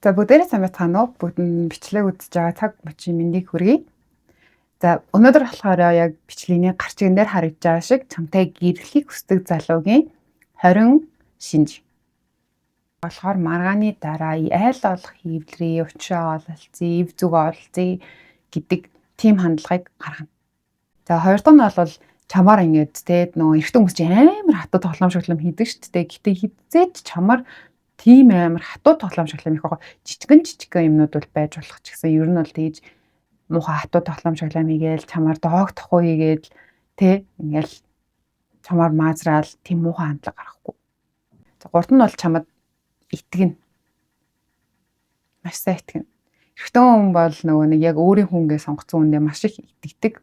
За бүгдээрээ сайн байцгаана уу? Бүгд бичлэг үзэж байгаа цаг мөчийн мэндийг хүргэе. За өнөөдөр болохоор яг бичлэгийн гарч игэн дээр харагдж байгаа шиг чамтай гэрлэхийг хүсдэг залуугийн 20 шинж. Болохоор маргааны дараа айл олох хийвлэрээ, учраа ололцъя, эв зүг ололцъя гэдэг тийм хандлагыг гаргана. За хоёр дахь нь бол чамаар ингээд те нөгөө эрэгтэй хүмүүс чинь амар хатуу тоглоом шоглом хийдэг шүү дээ. Гэтэ хизээч чамаар тийм амар хатуу тоглоом шоглом их байгаа жижигэн юмнууд бол байж болох ч гэсэн ер нь бол тэгж муухай хатуу тоглоом шоглом хийгээл чамаар доогдохгүй хийгээл те ингээл чамаар маазраал тийм муухай хандлага гаргахгүй. За гурав нь бол чамд итгэнэ. Маш сайн итгэнэ. Эрэгтэй хүн бол нөгөө нэг яг өөрийн хүнгээ сонгоцсон хүндээ маш их итгэдэг.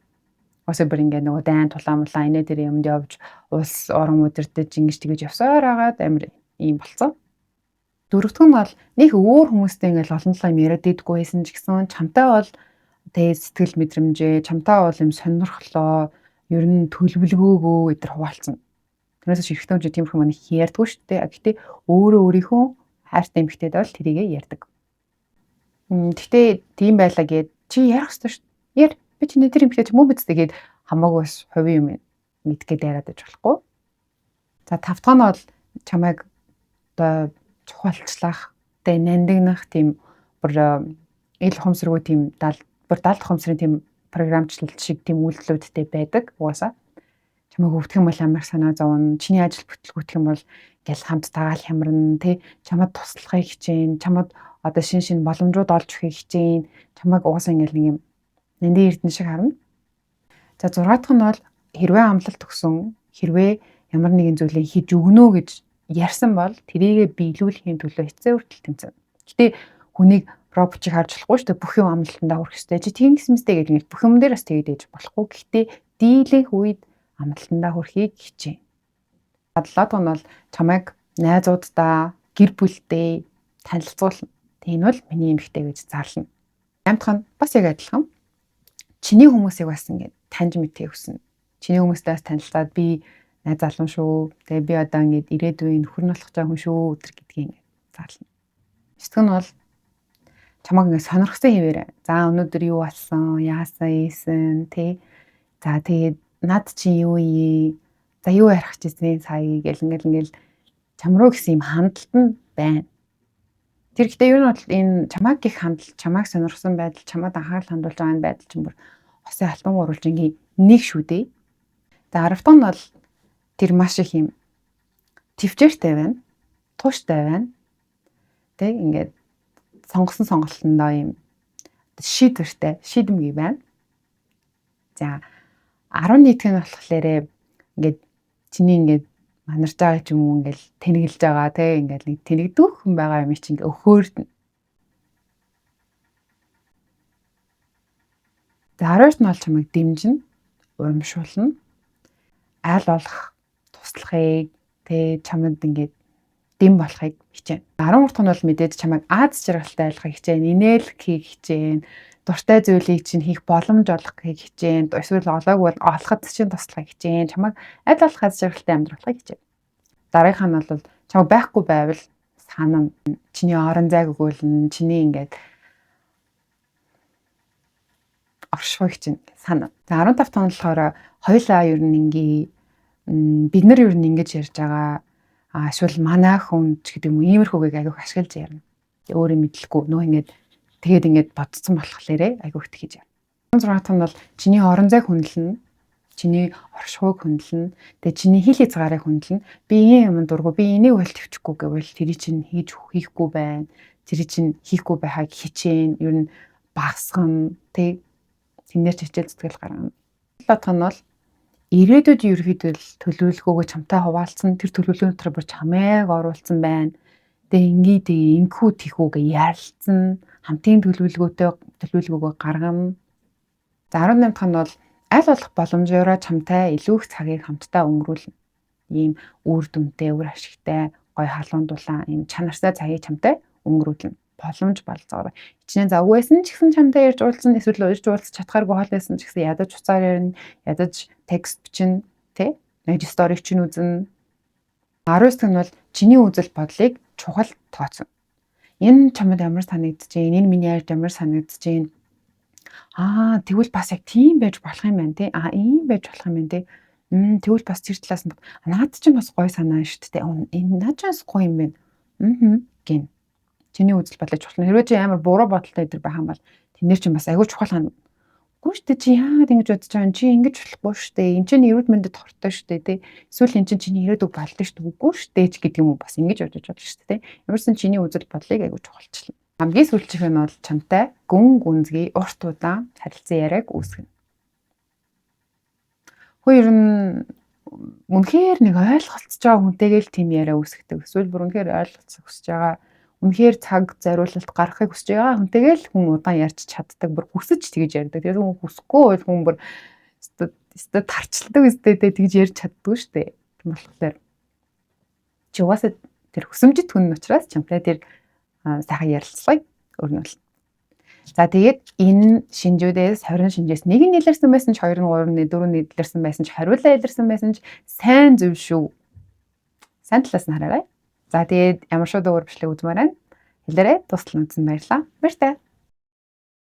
Осоо бүр ингээ нөгөө дайн тулаамлаа инээ тэр юмд явж улс орон удирдах ингэж тэгэж явсаар агаад амар ийм болцсон. Дөрөвдөг нь бол нэг өөр хүмүүстэй ингээл олон талаа юм яриад идэггүй байсан ч гэсэн чамтай бол тэгээ сэтгэл мэдрэмжээ, чамтай бол юм сонирхлоо, ер нь төлөвлөгөөгөө гэдэр хуваалцсан. Тэрнээс ч эрэгтэй хүн чинь тиймэрхүү маань их ярьдгүй шүү дээ. Гэхдээ өөрөө өөрийнхөө хайртай эмэгтэйд бол тэрийгэ ярьдаг. Гэхдээ тийм байлаа гээд чи ярих ёстой шүү. Яар би чиний тэр эмэгтэй ч юм уу бидтэй гээд хамаагүй бас хувийн юм мэдгээд яриад байж болохгүй. За тав дахь нь бол чамайг одоо чухалчлах, тэ нандинах тийм бүр ил ухамсаргүй тийм бүр далд ухамсарын тийм програмчлалт шиг тийм үйлдэлүүдтэй байдаг. Угаасаа чамайг өвдөх юм бол амар санаа зовно. Чиний ажил бүтлгүүтэх юм бол гэл хамт дагаал хямрна, тэ чамд туслахыг хичээн, чамд одоо шин боломжууд олж өгөхийг хичээн. Чамайг угаасаа ингээл нэг юм нандин эрдэнэ шиг харна. За 6 дахь нь бол хэрвээ амлалт өгсөн, хэрвээ ямар нэгэн зүйлийг хийж өгнө гэж ярьсан бол тэрийгэ биелүүлэхийн төлөө эцээ хүртэл тэмцэнэ. Гэтэ хүнийг роботыг харж болохгүй шүү дээ. Бүх юм амлалтандаа хүрэх хэрэгтэй. Чи тийм гэсэн мэт гэж ингэж бүх юм дээр бас тэгээд ээж болохгүй. Гэхдээ дийлэх үед амлалтандаа хүрэхийг хичээн. 7 дахь нь бол чамайг найзуудаа, гэр бүлтэй танилцуулна. Тийм нь бол миний эмэгтэй гэж зарлана. 8 дахь нь бас яг адилхан. Чиний хүмүүсийг бас ингэж таньж мэдхийг хүснэ. Чиний хүмүүстэй бас танилцаад би найз залуу шүү. Тэгээ би одоо ингэж ирээдүйн нөхөр нь болох гэж хүн шүү өдр гэдгийг ингэж зарлана. 9 нь бол чамайг ингэ сонирхсан хэвээр. За өнөөдөр юу болсон? Яасан ийсэн тий. За тэгээд над чи юу ий? За юу ярих гэсэн сая гэл ингээл чам руу гэсэн юм хандлт нь байна. Тэр ихтэй юу нь бол энэ чамайг гих хандлт, чамайг сонирхсан байдал, чамайг анхаарал хандуулж байгаа энэ байдал чинь бүр хосын альбом гурвалжингийн нэг шүү дээ. За 10 дахь нь бол тэр маш их юм төвчээртэй байна. Тууштай байна. Тэг ингээд сонгосон сонголтондоо юм шийдвэртэй, шийдэмгий байна. За 11 дэх нь болохоор ингээд чиний ингээд манарч байгаа ч юм уу ингээд тэнэглэж байгаа те ингээд нэг тэнэгдэх хүн байгаа юм чи ингээд өхөөрдөн. За 12-т нь бол чамайг дэмжинэ, урамшуулна. Айл болох туслахыг те чамд ингээд дэм болохыг хичээнэ. 13 дахь нь бол мэдээж чамайг аз жаргалтай айлхахыг хичээнэ, инээлхийг хичээнэ, дуртай зүйлийг чинь хийх боломж олгохыг хичээнэ, эсвэл олоогүй бол олоход чинь туслахыг хичээнэ, чамайг аль болох аз жаргалтай амьдрахыг хичээнэ. Дараагийнх нь бол чамайг байхгүй байвал санана, чиний орон зайг өгөөлнө, чиний ингээд оршихыг чинь санана. За 15 дахь нь болохоор хоёлаа ер нь ингээ бид нар ер нь ингэж ярьж байгаа эсвэл манай хүн ч гэдэг юм уу иймэрхүүгийг агиух ашиглаж ярина. Өөрөө мэдлэхгүй нөө ингэж тэгээд ингэж бодцсон болохоор агиух тэгж ярина. 16 дахь нь бол чиний орон зайг хүндлэнэ, чиний оршихуйг хүндлэнэ, тэгээд чиний хил хязгаарыг хүндлэнэ. Би ийм юм дургу, би энийг бол төвчөхгүй гэвэл тэрий чинь хийж хийхгүй байна. Тэрий чинь хийхгүй байхаг хичээн, ер нь багсгана, тэг тэнээр чичээл зүтгэл гаргана. 7 дахь нь бол ирээдүйд ерөөхдөө төлөвлөгөөгөө чамтай хуваалцсан, тэр төлөвлөгөөний дотор бүр чамайг оруулсан байна. Тэгээ инхүү тэхүүгээ ярилцсан, хамтын төлөвлөгөөгөө гаргана. За 18 дахь нь бол аль болох боломжоор чамтай илүү их цагийг хамтдаа өнгөрүүлнэ. Ийм үр дүнтэй, үр ашигтай, гой халуун дулаан, ийм чанартай цагийг чамтай өнгөрүүлнэ. Боломж болцоогоор. Хичнээн завгүй байсан ч гэсэн чамтай ярьж уулзсан, эсвэл ярьж уулзах чадхааргүй хоол байсан ч гэсэн ядаж уцаар ярина, ядаж текст бичнэ, тэ? Нэг сторик чинь үзнэ. 19 дахь нь бол чиний үзэл бодлыг чухал тооцно. Энэ чамд ямар санагдаж байна? Энэ миний ярьж ямар санагдаж байна? Тэгвэл бас яг тийм байж болох юм байна те. Ийм байж болох юм байна те. Тэгвэл бас тэр талаас нь наад чинь бас гоё санаа шүү дээ. Энэ наад чинь бас гоё юм байна. Гин. Чиний үзэл бодлоо чухал. Хэрвээ чи амар буруу бодолтой өдр байх юм бол тэнд чинь бас аягүй чухал хань. Үгүй шүү дээ чи яагаад ингэж бодож байгаа юм? Чи ингэж болохгүй шүү дээ. Энд чинь эрүүл мэндэд хортой шүү дээ те. Эсвэл эн чинь чиний ирээдүг балдаг шүү дээ. Үгүй шүү дээ ч гэдэг юм уу бас ингэж бодож болно шүү дээ те. Ямарсан чиний үзэл бодлыг аягүй чухалчлаа. Хамгийн сүүлчийнх нь бол чамтай гүн гүнзгий урт удаан харилцан яриаг үүсгэнэ. Хөө ер нь үнэхээр нэг ойлголцож байгаа хүнтэйгээ л тийм яриа үүсгдэг. Эсвэл бүр үнэхээр ойлголцох хүсэж байгаа, үнэхээр цаг зориулалт гаргахыг хүсэж байгаа хүнтэйгээ л хүн удаан ярьж чаддаг. Бүр хүсэж тэгж ярьдаг. Тэгээд хүн хүсэхгүй бол хүн бүр өстө тарчилдаг өстэй тэгж ярьж чаддгүй шүү дээ. Тийм болохоор чи угаасаа тэр хүсэмжит хүн учраас чамтай тэр сайхан ярилцлага өрнөл. За тэгээд энэ шинжүүдээс 20 шинжээс нэг нь илэрсэн байсан ч 2 нь 3 нь 4 нь илэрсэн байсан ч хариулаа илэрсэн байсан ч сайн зөв шүү. Сайн талаас нь хараарай. За тэгээд ямар шууд өөр бичлэг үзмээр байна. Хэлээрэй, туслан үзсэн баярлалаа. Баяртай.